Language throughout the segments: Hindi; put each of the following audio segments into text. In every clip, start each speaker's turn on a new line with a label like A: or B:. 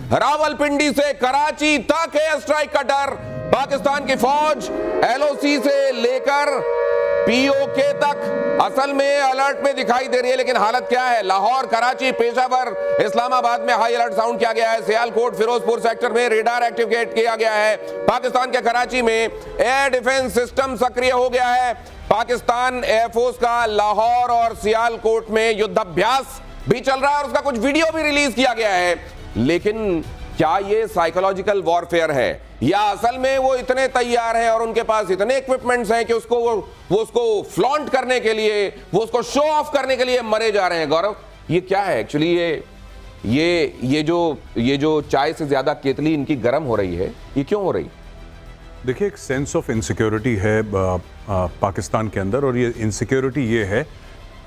A: रावलपिंडी से कराची तक एयर स्ट्राइक का डर। पाकिस्तान की फौज एलओसी से लेकर पीओके तक असल में अलर्ट में दिखाई दे रही है, लेकिन हालत क्या है? लाहौर, कराची, पेशावर, इस्लामाबाद में हाई अलर्ट साउंड किया गया है। सियालकोट, फिरोजपुर सेक्टर में रेडार एक्टिवेट किया गया है। पाकिस्तान के कराची में एयर डिफेंस सिस्टम सक्रिय हो गया है। पाकिस्तान एयरफोर्स का लाहौर और सियालकोट में युद्धाभ्यास भी चल रहा है और उसका कुछ वीडियो भी रिलीज किया गया है। लेकिन क्या ये साइकोलॉजिकल वॉरफेयर है या असल में वो इतने तैयार हैं और उनके पास इतने इक्विपमेंट्स हैं कि वो उसको फ्लॉन्ट करने के लिए, वो उसको शो ऑफ करने के लिए मरे जा रहे हैं? गौरव, ये क्या है एक्चुअली? ये जो चाय से ज्यादा केतली इनकी गर्म हो रही है, ये क्यों हो रही?
B: देखिए, एक सेंस ऑफ इनसिक्योरिटी है पाकिस्तान के अंदर, और ये इनसिक्योरिटी ये है,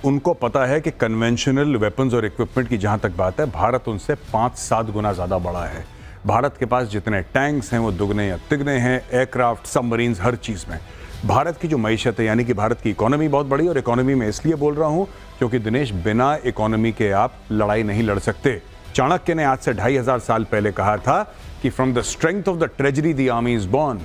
B: उनको पता है कि कन्वेंशनल वेपन्स और इक्विपमेंट की जहां तक बात है, भारत उनसे 5-7 गुना ज़्यादा बड़ा है। भारत के पास जितने टैंक्स हैं वो दुगने या तिगने हैं, एयरक्राफ्ट, सबमरीन्स, हर चीज़ में। भारत की जो मईशत है, यानी कि भारत की इकोनॉमी बहुत बड़ी, और इकोनॉमी में इसलिए बोल रहा हूँ क्योंकि दिनेश, बिना इकोनॉमी के आप लड़ाई नहीं लड़ सकते। चाणक्य ने आज से 2500 साल पहले कहा था कि from the strength of the treasury the army is born.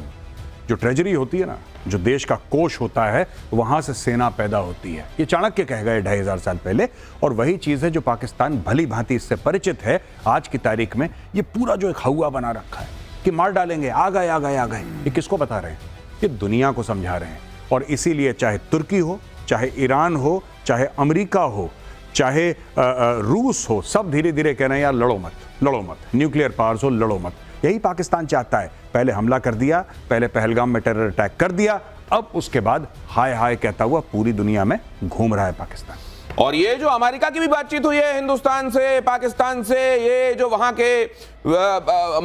B: जो ट्रेजरी होती है ना, जो देश का कोष होता है, वहां से सेना पैदा होती है। ये चाणक्य कह गए 2500 साल पहले, और वही चीज है जो पाकिस्तान भली भांति इससे परिचित है। आज की तारीख में ये पूरा जो एक हवा बना रखा है कि मार डालेंगे, आ गए आ गए आ गए, ये किसको बता रहे हैं? ये दुनिया को समझा रहे हैं। और इसीलिए चाहे तुर्की हो, चाहे ईरान हो, चाहे अमेरिका हो, चाहे रूस हो, सब धीरे धीरे कह रहे हैं यार लड़ो मत, लड़ो मत, न्यूक्लियर पावर्स हो, लड़ो मत। यही पाकिस्तान चाहता है। पहले हमला कर दिया, पहले पहलगाम में टेरर अटैक कर दिया, अब उसके बाद हाय हाय कहता हुआ पूरी दुनिया में घूम रहा है पाकिस्तान।
A: और ये जो अमेरिका की भी बातचीत हुई है हिंदुस्तान से, पाकिस्तान से, ये जो वहां के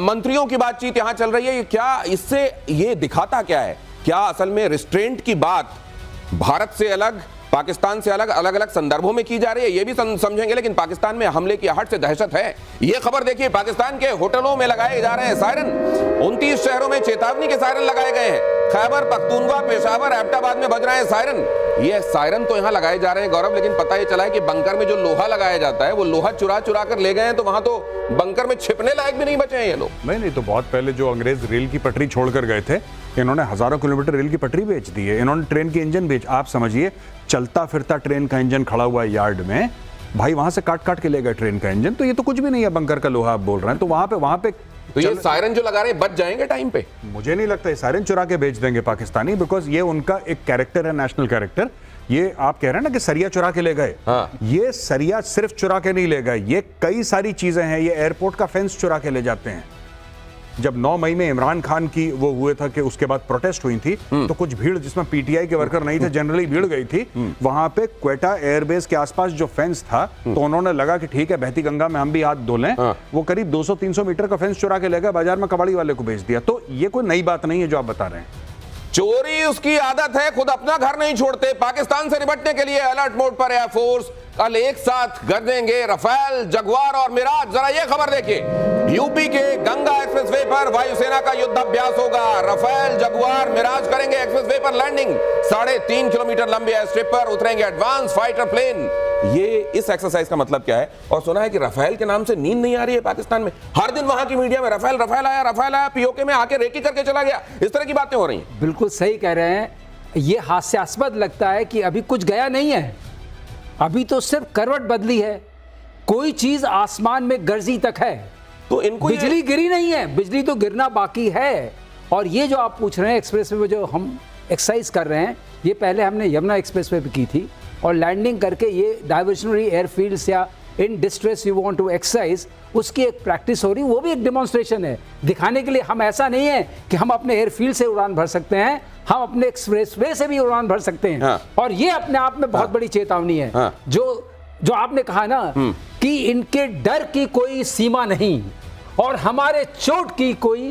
A: मंत्रियों की बातचीत यहां चल रही है, ये क्या, इससे ये दिखाता क्या है? क्या असल में रिस्ट्रेंट की बात भारत से अलग, पाकिस्तान से अलग, अलग अलग संदर्भों में की जा रही है? ये भी समझेंगे। लेकिन पाकिस्तान में हमले की आहट से दहशत है। ये खबर देखिए, पाकिस्तान के होटलों में लगाए जा रहे हैं सायरन। 29 शहरों में चेतावनी के सायरन लगाए गए हैं। खैबर पख्तूनख्वा, पेशावर, एबटाबाद में बज रहे हैं सायरन। ये सायरन तो यहां लगाए जा रहे हैं गौरव, लेकिन पता ये चला है कि बंकर में जो लोहा लगाया जाता है, वो लोहा चुरा चुरा कर ले गए हैं, तो वहां तो बंकर में छिपने लायक भी नहीं बचे हैं ये लोग।
B: नहीं, तो बहुत पहले जो अंग्रेज रेल की पटरी छोड़कर गए थे, इन्होंने हजारों किलोमीटर रेल की पटरी बेच दी है। इन्होंने ट्रेन की इंजन बेच, आप समझिए चलता फिरता ट्रेन का इंजन खड़ा हुआ है यार्ड में, भाई वहां से काट काट के ले गए ट्रेन का इंजन। तो ये तो कुछ भी नहीं है, बंकर का लोहा आप बोल रहे हैं। तो वहां पे
A: तो ये सायरन जो लगा रहे हैं बच जाएंगे टाइम पे?
B: मुझे नहीं लगता। ये सायरन चुरा के बेच देंगे पाकिस्तानी, बिकॉज ये उनका एक कैरेक्टर है, नेशनल कैरेक्टर। ये आप कह रहे हैं ना कि सरिया चुरा के ले गए,
A: हाँ।
B: ये सरिया सिर्फ चुरा के नहीं ले गए, ये कई सारी चीजें हैं। ये एयरपोर्ट का फेंस चुरा के ले जाते हैं। जब 9 मई में इमरान खान की वो हुए था कि उसके बाद प्रोटेस्ट हुई थी, तो कुछ भीड़ जिसमें पीटीआई के वर्कर नहीं थे, जनरली भीड़ गई थी। वहां पे क्वेटा एयरबेस के आसपास जो फेंस था, तो उन्होंने लगा कि ठीक है बहती गंगा में हम भी हाथ धो लें। वो करीब 200-300 मीटर का फेंस चुरा के ले गए, बाजार में कबाड़ी वाले को बेच दिया। तो ये कोई नई बात नहीं है जो आप बता रहे हैं।
A: चोरी उसकी आदत है, खुद अपना घर नहीं छोड़ते। पाकिस्तान से निपटने के लिए अलर्ट मोड पर एयरफोर्स। कल एक साथ गरजेंगे रफेल, जगुआर और मिराज। जरा ये खबर देखिए, यूपी के गंगा एक्सप्रेसवे पर वायुसेना का युद्धाभ्यास होगा। रफेल, जगुआर, मिराज करेंगे एक्सप्रेसवे पर लैंडिंग। 3.5 किलोमीटर लंबे एयर स्ट्रिप पर उतरेंगे एडवांस फाइटर प्लेन। ये इस एक्सरसाइज का मतलब क्या है? और सुना है कि रफेल के नाम से नींद नहीं आ रही है पाकिस्तान में। हर दिन वहां की मीडिया में रफेल रफेल आया, रफेल आया, पीओके में आके रेकी करके चला गया, इस तरह की बातें हो रही हैं।
C: बिल्कुल सही कह रहे हैं। ये हास्यास्पद लगता है कि अभी कुछ गया नहीं है, अभी तो सिर्फ करवट बदली है। कोई चीज आसमान में गर्जी तक है, तो इनको बिजली गिरी नहीं है, बिजली तो गिरना बाकी है। और ये जो आप पूछ रहे हैं एक्सप्रेसवे में जो हम एक्सरसाइज कर रहे हैं, ये पहले हमने यमुना एक्सप्रेसवे पे की थी, और लैंडिंग करके ये डाइवर्शनरी एयरफील्ड्स या in distress you want to exercise, उसकी एक प्रैक्टिस हो रही, वो भी एक डेमोन्स्ट्रेशन है दिखाने के लिए। हम ऐसा नहीं है कि हम अपने एयरफील्ड से उड़ान भर सकते हैं, हम अपने एक्सप्रेसवे से भी उड़ान भर सकते हैं। हाँ। और ये अपने आप में बहुत बड़ी चेतावनी है। हाँ। जो आपने कहा ना कि इनके डर की कोई सीमा नहीं और हमारे चोट की कोई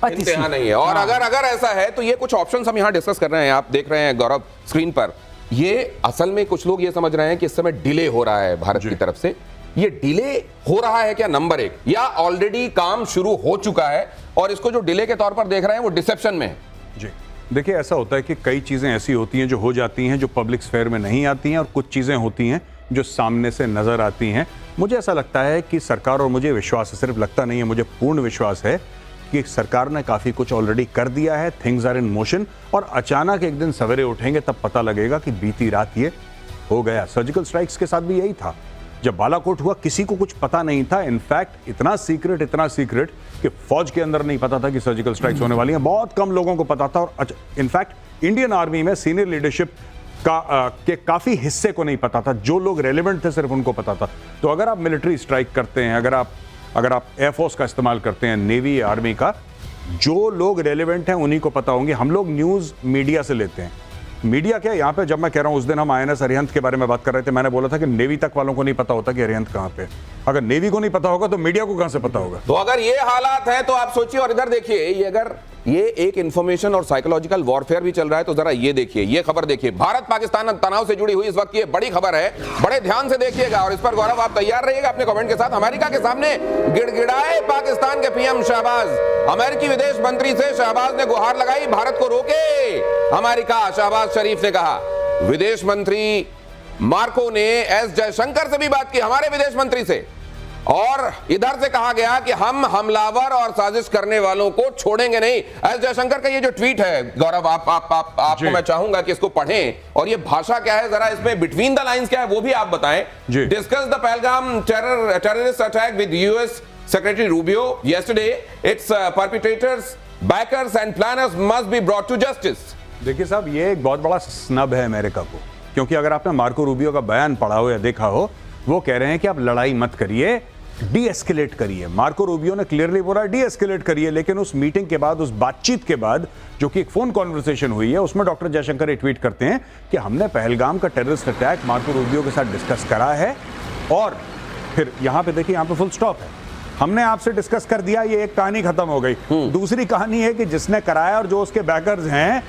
A: इंतहा नहीं है। और अगर ऐसा है तो ये कुछ ऑप्शंस हम यहाँ डिस्कस कर रहे हैं, आप देख रहे हैं गौरव स्क्रीन पर। ये असल में कुछ लोग ये समझ रहे हैं कि इस समय डिले हो रहा है भारत की तरफ से। ये डिले हो रहा है क्या, नंबर एक, या ऑलरेडी काम शुरू हो चुका है और इसको जो डिले के तौर पर देख रहे हैं वो डिसेप्शन में है?
B: जी देखिए, ऐसा होता है कि कई चीजें ऐसी होती हैं जो हो जाती हैं, जो पब्लिक स्फेयर में नहीं आती हैं, और कुछ चीजें होती हैं जो सामने से नजर आती हैं। मुझे ऐसा लगता है कि सरकार, और मुझे विश्वास है, सिर्फ लगता नहीं है, मुझे पूर्ण विश्वास है कि सरकार ने काफी कुछ ऑलरेडी कर दिया है। थिंग्स आर इन मोशन, और अचानक एक दिन सवेरे उठेंगे तब पता लगेगा कि बीती रात ये हो गया। सर्जिकल स्ट्राइक्स के साथ भी यही था। जब बालाकोट हुआ किसी को कुछ पता नहीं था। इनफैक्ट इतना सीक्रेट कि फौज के अंदर नहीं पता था कि सर्जिकल स्ट्राइक्स होने वाली हैं। बहुत कम लोगों को पता था। और इनफैक्ट इंडियन आर्मी में सीनियर लीडरशिप के काफी हिस्से को नहीं पता था। जो लोग रेलेवेंट थे सिर्फ उनको पता था। तो अगर आप मिलिट्री स्ट्राइक करते हैं, अगर आप एयरफोर्स का इस्तेमाल करते हैं, नेवी, आर्मी का, जो लोग रेलेवेंट हैं उन्हीं को पता होंगे। हम लोग न्यूज मीडिया से लेते हैं। मीडिया क्या, यहाँ पे जब मैं कह रहा हूं, उस दिन हम INS अरिहंत के बारे में बात कर रहे थे, मैंने बोला था कि नेवी तक वालों को नहीं पता होता कि अरिहंत कहां पे। अगर नेवी को नहीं पता होगा तो मीडिया को कहां से पता होगा।
A: तो अगर ये हालात है तो आप सोचिए। और इधर देखिए, ये अगर ये एक इंफॉर्मेशन और साइकोलॉजिकल वॉरफेयर भी चल रहा है तो जरा ये देखिए, ये खबर देखिए। भारत पाकिस्तान तनाव से जुड़ी हुई इस वक्त ये बड़ी खबर है, बड़े ध्यान से देखिएगा और इस पर गौरव आप तैयार रहिएगा अपने कमेंट के साथ। अमेरिका के सामने गिड़गिड़ाए पाकिस्तान के PM शहबाज। अमेरिकी विदेश मंत्री से शहबाज ने गुहार लगाई, भारत को रोके अमेरिका, शहबाज शरीफ ने कहा। विदेश मंत्री मार्को ने S जयशंकर से भी बात की, हमारे विदेश मंत्री से, और इधर से कहा गया कि हम हमलावर और साजिश करने वालों को छोड़ेंगे नहीं। एस जयशंकर का ये जो ट्वीट है गौरव, आपको मैं चाहूंगा कि इसको पढ़ें और ये भाषा क्या है, जरा इसमें बिटवीन द लाइंस क्या है वो भी आप बताएं। Discuss the Pahalgam terrorist attack with US Secretary Rubio yesterday. Its perpetrators, backers and planners must be brought to justice.
B: देखिए साहब, ये एक बहुत बड़ा स्नब है अमेरिका को, क्योंकि अगर आपने मार्को रूबियो का बयान पढ़ा हो या देखा हो, वो कह रहे हैं कि आप लड़ाई मत करिए, डी एस्केलेट करिए। मार्को रूबियो ने क्लियरली बोला डी एस्केलेट करिए। लेकिन उस मीटिंग के बाद, उस बातचीत के बाद, जो कि एक फोन कॉन्वर्सेशन हुई है, उसमें डॉक्टर जयशंकर ये ट्वीट करते हैं कि हमने पहलगाम का टेररिस्ट अटैक मार्को रूबियो के साथ डिस्कस करा है। और फिर यहां पे देखिए, यहां पे फुल स्टॉप है। हमने आपसे डिस्कस कर दिया, ये एक कहानी खत्म हो गई। दूसरी कहानी है कि जिसने कराया और जो उसके बैकर्स हैं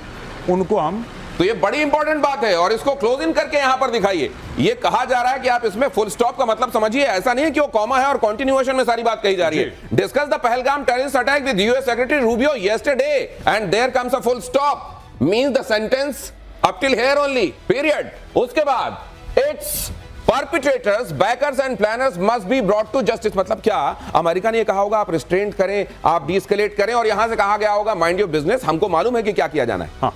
B: उनको हम,
A: तो ये बड़ी इंपॉर्टेंट बात है और इसको क्लोज इन करके यहां पर दिखाइए। ये कहा जा रहा है कि आप इसमें फुल स्टॉप का मतलब समझिए, ऐसा नहीं है कि वो कॉमा है और कंटिन्यूएशन में सारी बात कही जा रही है। Discuss the Pahalgam terrorist attack with US Secretary Rubio yesterday and there comes a full stop, means the sentence up till here only, period. उसके बाद its perpetrators, backers and planners must be brought to justice। मतलब क्या अमेरिका ने ये कहा होगा आप रिस्ट्रेंट करें, आप डीएस्केलेट करें, और यहां से कहा गया होगा माइंड योर बिजनेस, हमको मालूम है कि क्या किया जाना है।
B: हाँ,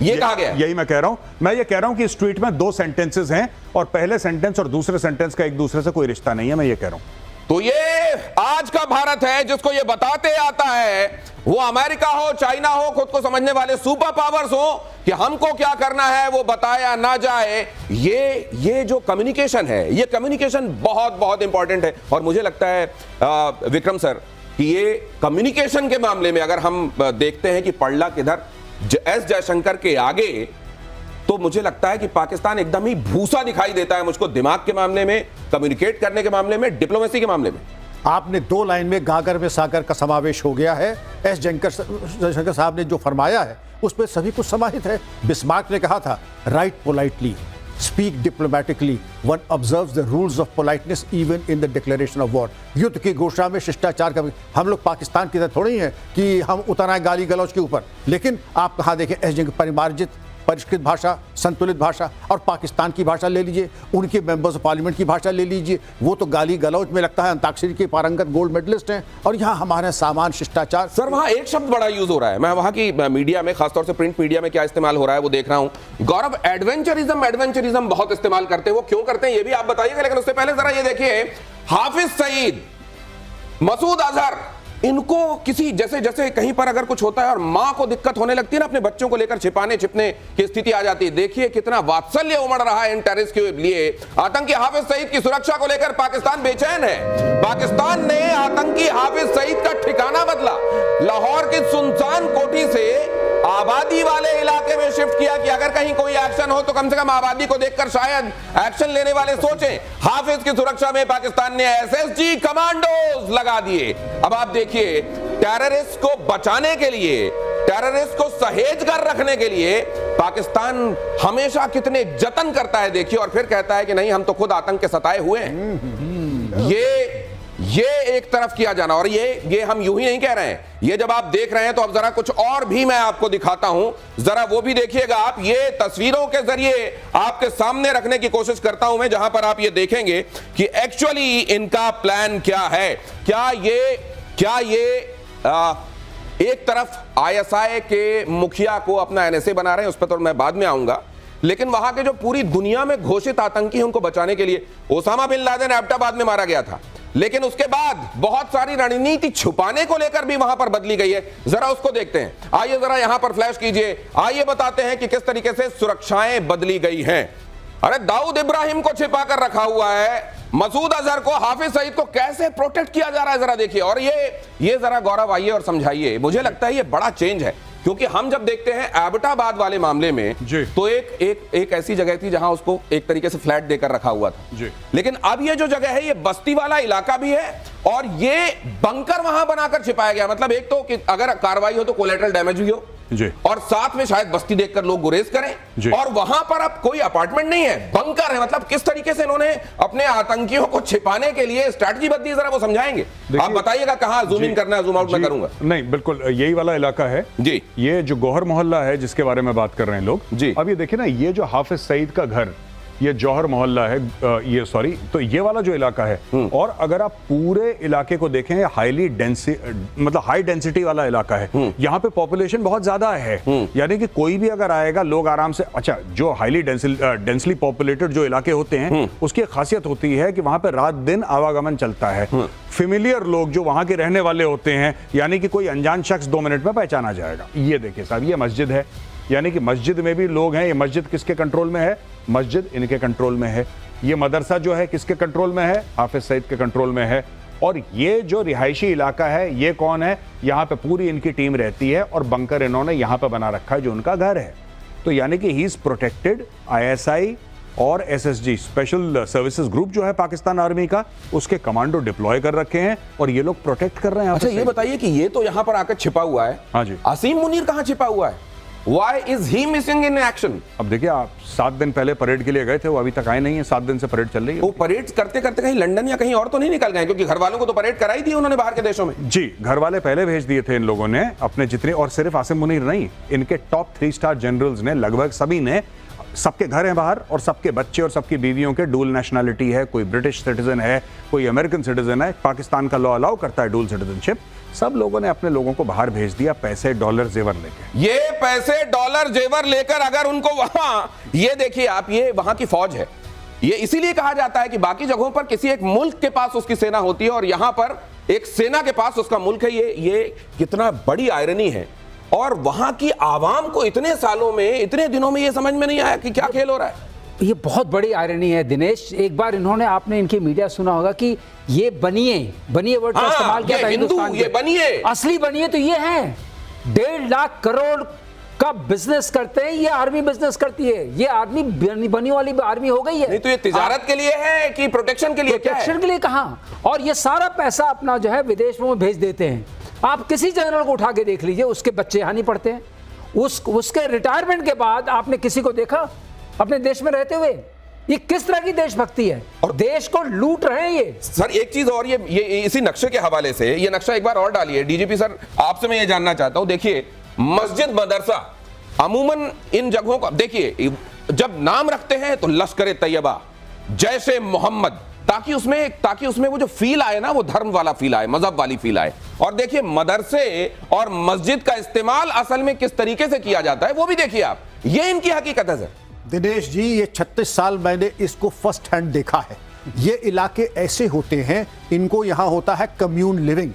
A: ये कहा गया।
B: यही मैं कह रहा हूं। मैं ये कह रहा हूं कि इस ट्वीट में दो सेंटेंसेस हैं और पहले सेंटेंस और दूसरे सेंटेंस का एक दूसरे से कोई रिश्ता नहीं है, मैं ये कह रहा हूं।
A: तो ये आज का भारत है जिसको ये बताते आता है, वो अमेरिका हो, चाइना हो, खुद को समझने वाले सुपर पावर्स हो, कि हमको क्या करना है वो बताया ना जाए। ये जो कम्युनिकेशन है, ये कम्युनिकेशन बहुत बहुत इंपॉर्टेंट है। और मुझे लगता है विक्रम सर कि ये कम्युनिकेशन के मामले में अगर हम देखते हैं कि पड़ला किधर, एस जयशंकर के आगे, तो मुझे लगता है कि पाकिस्तान एकदम ही भूसा दिखाई देता है मुझको, दिमाग के मामले में, कम्युनिकेट करने के मामले में, डिप्लोमेसी के मामले में।
D: आपने दो लाइन में गागर में सागर का समावेश हो गया है। एस जयशंकर साहब ने जो फरमाया है उस पर सभी कुछ समाहित है। बिस्मार्क ने कहा था, right politely, speak diplomatically, one observes the rules of politeness even in the declaration of war. युद्ध की घोषणा में शिष्टाचार का, हम लोग पाकिस्तान की तरह थोड़ी हैं कि हम उतर आए गाली गलौज के ऊपर। लेकिन आप कहाँ देखें, एस जयशंकर परिमार्जित, परिष्कृत भाषा, संतुलित भाषा, और पाकिस्तान की भाषा ले लीजिए, उनके मेंबर्स ऑफ पार्लियामेंट की भाषा ले लीजिए, वो तो गाली गलौज में लगता है अंताक्षरी के पारंगत गोल्ड मेडलिस्ट हैं, और यहाँ हमारे सामान शिष्टाचार।
A: सर वहां एक शब्द बड़ा यूज हो रहा है, मैं वहां की मीडिया में, खासतौर से प्रिंट मीडिया में क्या इस्तेमाल हो रहा है वो देख रहा हूं। गौरव, एडवेंचरिज्म बहुत इस्तेमाल करते हैं, वो क्यों करते हैं ये भी आप बताइएगा। लेकिन उससे पहले जरा ये देखिए, हाफिज सईद, मसूद अजहर, इनको किसी जैसे जैसे कहीं पर अगर कुछ होता है और मां को दिक्कत होने लगती है ना, अपने बच्चों को लेकर छिपाने छिपने की स्थिति आ जाती है। देखिए कितना वात्सल्य उमड़ रहा है इन टेररिस्ट के लिए। आतंकी हाफिज सईद की सुरक्षा को लेकर पाकिस्तान बेचैन है। पाकिस्तान ने आतंकी हाफिज सईद का ठिकाना बदला, लाहौर की सुनसान कोठी से आबादी वाले इलाके में शिफ्ट किया कि अगर कहीं कोई एक्शन हो तो कम से कम आबादी को देखकर शायद एक्शन लेने वाले सोचें। हाफिज की सुरक्षा में पाकिस्तान ने SSG कमांडोज लगा दिए। अब आप देखिए, टेररिस्ट को बचाने के लिए, टेररिस्ट को सहेज कर रखने के लिए पाकिस्तान हमेशा कितने जतन करता है देखिए, और फिर कहता है कि नहीं हम तो खुद आतंक के सताए हुए हैं। ये एक तरफ किया जाना, और ये हम यूं ही नहीं कह रहे हैं, ये जब आप देख रहे हैं तो अब जरा कुछ और भी मैं आपको दिखाता हूं, जरा वो भी देखिएगा आप। ये तस्वीरों के जरिए आपके सामने रखने की कोशिश करता हूं मैं, जहां पर आप ये देखेंगे कि एक्चुअली इनका प्लान क्या है। क्या ये एक तरफ आईएसआई के मुखिया को अपना एनएसए बना रहे हैं, उस पर तो मैं बाद में आऊंगा, लेकिन वहां के जो पूरी दुनिया में घोषित आतंकी हैं उनको बचाने के लिए ओसामा बिन लादेन एबटाबाद में मारा गया था, लेकिन उसके बाद बहुत सारी रणनीति छुपाने को लेकर भी वहां पर बदली गई है। जरा उसको देखते हैं, आइए जरा यहां पर फ्लैश कीजिए, आइए बताते हैं कि किस तरीके से सुरक्षाएं बदली गई हैं। अरे दाऊद इब्राहिम को छिपा कर रखा हुआ है, मसूद अजहर को, हाफिज सईद को कैसे प्रोटेक्ट किया जा रहा है, जरा देखिए। और ये जरा गौरव आइए और समझाइए। मुझे लगता है ये बड़ा चेंज है, क्योंकि हम जब देखते हैं एबटाबाद वाले मामले में तो एक ऐसी जगह थी जहां उसको एक तरीके से फ्लैट देकर रखा हुआ था जी। लेकिन अब ये जो जगह है ये बस्ती वाला इलाका भी है, और ये बंकर वहां बनाकर छिपाया गया। मतलब एक तो कि अगर कार्रवाई हो तो कोलैटरल डैमेज भी हो जी, और साथ में शायद बस्ती देखकर लोग गुरेज करें, और वहां पर अब कोई अपार्टमेंट नहीं है, बंकर है। मतलब किस तरीके से इन्होंने अपने आतंकियों को छिपाने के लिए स्ट्रैटेजी बदली, जरा वो समझाइए। आप बताइएगा कहां जूम इन करना है, जूम आउट मैं करूंगा।
B: नहीं, बिल्कुल यही वाला इलाका है जी। ये जो गौहर मोहल्ला है जिसके बारे में बात कर रहे हैं लोग जी, अब ये देखिए ना, ये जो हाफिज सईद का घर, ये जौहर मोहल्ला है, ये सॉरी, तो ये वाला जो इलाका है, और अगर आप पूरे इलाके को देखें, हाईली मतलब हाई डेंसिटी वाला इलाका है। यहाँ पे पॉपुलेशन बहुत ज्यादा है, यानी कि कोई भी अगर आएगा लोग आराम से, अच्छा जो हाईली डेंसली पॉपुलेटेड जो इलाके होते हैं उसकी खासियत होती है कि वहां पे रात दिन आवागमन चलता है। फेमिलियर लोग जो वहां के रहने वाले होते हैं, यानी कि कोई अनजान शख्स 2 मिनट में पहचाना जाएगा। ये देखिए साहब, ये मस्जिद है, यानी कि मस्जिद में भी लोग हैं। ये मस्जिद किसके कंट्रोल में है? मस्जिद इनके कंट्रोल में है। ये मदरसा जो है किसके कंट्रोल में है? हाफिज सईद के कंट्रोल में है। और ये जो रिहायशी इलाका है, ये कौन है? यहाँ पे पूरी इनकी टीम रहती है, और बंकर इन्होंने यहाँ पे बना रखा है जो उनका घर है। तो यानी कि ही इज प्रोटेक्टेड। आईएसआई और एसएसजी स्पेशल सर्विसेज ग्रुप जो है पाकिस्तान आर्मी का, उसके कमांडो डिप्लॉय कर रखे हैं, और ये लोग प्रोटेक्ट कर रहे हैं।
A: अच्छा ये बताइए कि ये तो यहाँ पर आकर छिपा हुआ है, हाँ जी, आसिम मुनीर कहाँ छिपा हुआ है? Why is he missing in action?
B: अब देखिए, आप 7 दिन पहले परेड के लिए गए थे, वो अभी तक आए नहीं है। 7 दिन से परेड चल रही है।
A: वो परेड करते करते कहीं लंदन या कहीं और तो नहीं निकल गए? क्योंकि घर वालों को तो परेड कराई थी उन्होंने बाहर के देशों में।
B: जी, घर वाले पहले भेज दिए थे इन लोगों ने अपने जितने, और सिर्फ आसिम मुनीर नहीं, इनके टॉप 3 स्टार जनरल्स ने, लगभग सभी ने, सबके घर हैं बाहर, और सबके बच्चे और सबकी बीवियों के डुअल नेशनैलिटी है। कोई ब्रिटिश सिटीजन है, कोई अमेरिकन सिटीजन है। पाकिस्तान का लॉ अलाउ करता है डुअल सिटीजनशिप। सब लोगों ने अपने लोगों को बाहर भेज दिया, पैसे डॉलर जेवर लेके।
A: ये पैसे डॉलर जेवर लेकर अगर उनको वहां, ये देखिए आप, ये वहां की फौज है। ये इसीलिए कहा जाता है कि बाकी जगहों पर किसी एक मुल्क के पास उसकी सेना होती है, और यहां पर एक सेना के पास उसका मुल्क है। ये कितना बड़ी आयरनी है। और वहां की आवाम को इतने सालों में, इतने दिनों में ये समझ में नहीं आया कि क्या खेल हो रहा है।
C: ये बहुत बड़ी आयरनी है दिनेश। एक बार इन्होंने, आपने इनकी मीडिया सुना होगा कि ये बनिए वर्ड का इस्तेमाल किया था हिंदुस्तान में।
A: ये बनिए,
C: असली बनिए तो ये है। 1.5 लाख करोड़ का बिजनेस करते हैं, ये आर्मी बिजनेस करती है। ये आर्मी बनी वाली आर्मी हो गई है।
A: नहीं तो ये तिजारत के लिए है कि प्रोटेक्शन के लिए?
C: प्रोटेक्शन के लिए कहां? और ये सारा पैसा अपना जो है विदेशों में भेज देते हैं। आप किसी जनरल को उठा के देख लीजिए, उसके बच्चे यहां नहीं पढ़ते हैं। उसके रिटायरमेंट के बाद आपने किसी को देखा अपने देश में रहते हुए? ये किस तरह की देशभक्ति है? और देश को लूट रहे हैं ये।
A: सर एक चीज और, ये इसी नक्शे के हवाले से, ये नक्शा एक बार और डालिए डीजीपी सर, आपसे मैं ये जानना चाहता हूं। देखिए, मस्जिद, मदरसा, अमूमन इन जगहों का देखिए, जब नाम रखते हैं तो लश्कर तैयबा, जैशे मोहम्मद, ताकि उसमें वो जो फील आए ना, वो धर्म वाला फील आए, मजहब वाली फील आए। और देखिए मदरसे और मस्जिद का इस्तेमाल असल में किस तरीके से किया जाता है वो भी देखिए आप। ये इनकी हकीकत है सर।
D: दिनेश जी, ये 36 साल मैंने इसको फर्स्ट हैंड देखा है। ये इलाके ऐसे होते हैं, इनको यहाँ होता है कम्यून लिविंग।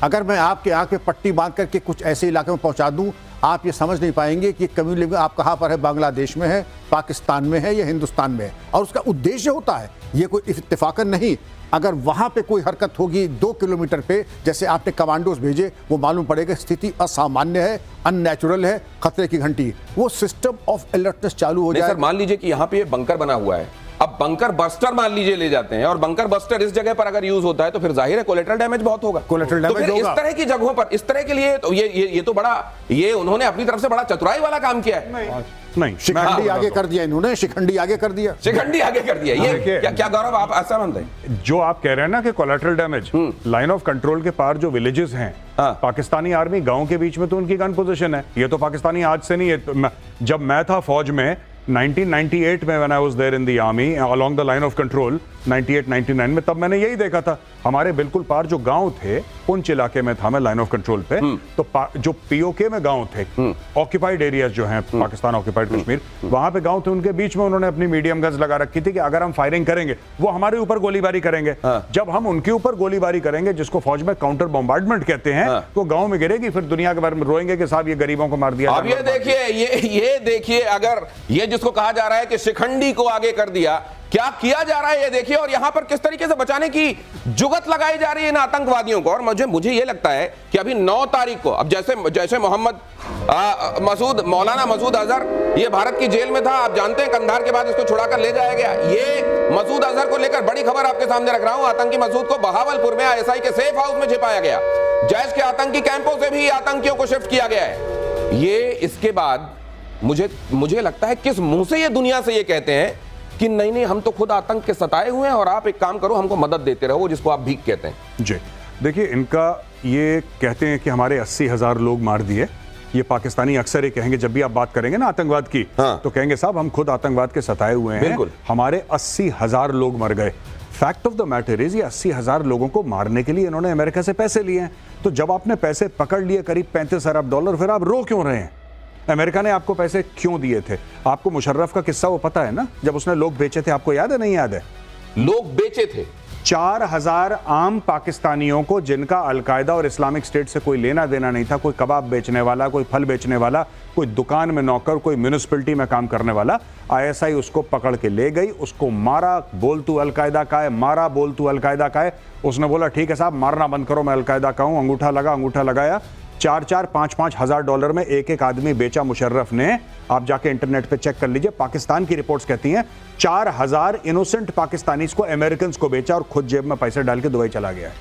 D: अगर मैं आपके आंख पे पट्टी बांध करके कुछ ऐसे इलाके में पहुंचा दूं, आप ये समझ नहीं पाएंगे कि कम्यून लिविंग आप कहाँ पर है, बांग्लादेश में है, पाकिस्तान में है या हिंदुस्तान में है। और उसका उद्देश्य होता है, ये कोई इत्तेफाकन नहीं, अगर वहाँ पे कोई हरकत होगी 2 किलोमीटर पे, जैसे आपने कमांडोज भेजे, वो मालूम पड़ेगा स्थिति असामान्य है, अननेचुरल है, खतरे की घंटी, वो सिस्टम ऑफ अलर्टनेस चालू हो जाए।
A: सर मान लीजिए कि यहाँ पे ये बंकर बना हुआ है, अब बंकर बस्टर मान लीजिए ले जाते हैं और बंकर बस्टर इस जगह पर अगर यूज होता है तो फिर जाहिर है कोलेटरल डैमेज बहुत होगा।
D: कोलेटरल
A: तो
D: डैमेज
A: फिर इस
D: होगा।
A: तरह की जगहों पर इस तरह के लिए तो ये तो बड़ा, ये उन्होंने अपनी तरफ से बड़ा चतुराई वाला काम किया है।
B: नहीं,
D: शिखंडी आगे कर दिया इन्होंने, शिखंडी आगे कर दिया,
A: शिखंडी आगे कर दिया। ये
B: देखिए,
A: क्या गौरव आप ऐसा मानते हैं?
B: जो आप कह रहे हैं ना कि collateral damage, line of control के पार जो विलेजेस हैं,
A: हाँ।
B: पाकिस्तानी आर्मी गांव के बीच में तो उनकी गन पोजीशन है। ये तो पाकिस्तानी आज से नहीं है। जब मैं था फौज में 1998 में, when I was there in the army along the line of control 98-99 में, तब मैंने यही देखा था। हमारे बिल्कुल पार जो गांव थे, पुंछ इलाके में था मैं लाइन ऑफ कंट्रोल पे, तो जो पीओके में गांव थे, ऑक्यूपाइड एरियाज जो हैं, पाकिस्तान ऑक्यूपाइड कश्मीर, वहां पे गांव थे, उनके बीच में उन्होंने अपनी मीडियम गन्स लगा रखी थी कि अगर हम फायरिंग करेंगे वो हमारे ऊपर गोलीबारी करेंगे। जब हम उनके ऊपर गोलीबारी करेंगे, जिसको फौज में काउंटर बॉम्बार्डमेंट कहते हैं, तो गांव में गिरेगी, फिर दुनिया के बारे में रोएंगे कि साहब ये गरीबों को मार दिया।
A: अब ये देखिए अगर ये जिसको कहा जा रहा है कि शिखंडी को आगे कर दिया, क्या किया जा रहा है ये देखिए, और यहां पर किस तरीके से बचाने की जुगत लगाई जा रही है इन आतंकवादियों को। और मुझे ये लगता है कि अभी 9 तारीख को, अब जैसे मौलाना मसूद अजहर ये भारत की जेल में था, आप जानते हैं कंधार के बाद इसको छुड़ाकर ले जाया गया। ये मसूद अजहर को लेकर बड़ी खबर आपके सामने रख रहा हूं। आतंकी मसूद को बहावलपुर में ISI के सेफ हाउस में छिपाया गया। जैश के आतंकी कैंपों से भी आतंकियों को शिफ्ट किया गया है। ये इसके बाद मुझे लगता है किस मुंह से ये दुनिया से ये कहते हैं कि नहीं हम तो खुद आतंक के सताए हुए हैं और आप एक काम करो, हमको मदद देते रहो, जिसको आप भीख कहते हैं।
B: जी देखिए, इनका ये कहते हैं कि हमारे 80,000 लोग मार दिए। ये पाकिस्तानी अक्सर ये कहेंगे, जब भी आप बात करेंगे ना आतंकवाद की,
A: हाँ।
B: तो कहेंगे साहब हम खुद आतंकवाद के सताए हुए हैं,
A: बिल्कुल।
B: हमारे 80,000 लोग मर गए। Fact of the matter is, ये 80,000 लोगों को मारने के लिए इन्होंने अमेरिका से पैसे लिए हैं। तो जब आपने पैसे पकड़ लिए करीब 35 अरब डॉलर, फिर आप रो क्यों रहे हैं? अमेरिका ने आपको पैसे क्यों दिए थे? आपको मुशर्रफ का किस्सा वो पता है ना, जब उसने लोग बेचे थे, आपको याद है नहीं याद है?
A: लोग बेचे थे
B: 4,000 आम पाकिस्तानियों को, जिनका अलकायदा और इस्लामिक स्टेट से कोई लेना देना नहीं था। कोई कबाब बेचने वाला, कोई फल बेचने वाला, कोई दुकान में नौकर, कोई म्यूनिसिपैलिटी में काम करने वाला। ISI उसको पकड़ के ले गई, उसको मारा, बोल तू अलकायदा का है, मारा, बोल तू अलकायदा का है। उसने बोला ठीक है साहब मारना बंद करो, मैं अलकायदा का हूं। अंगूठा लगाया, 4-4, 5-5 हज़ार डॉलर में एक आदमी बेचा मुशर्रफ ने। आप जाके इंटरनेट पे चेक कर लीजिए, पाकिस्तान की रिपोर्ट्स कहती हैं 4,000 इनोसेंट पाकिस्तानीज को अमेरिकन को बेचा और खुद जेब में पैसे डाल के दुबई चला गया है।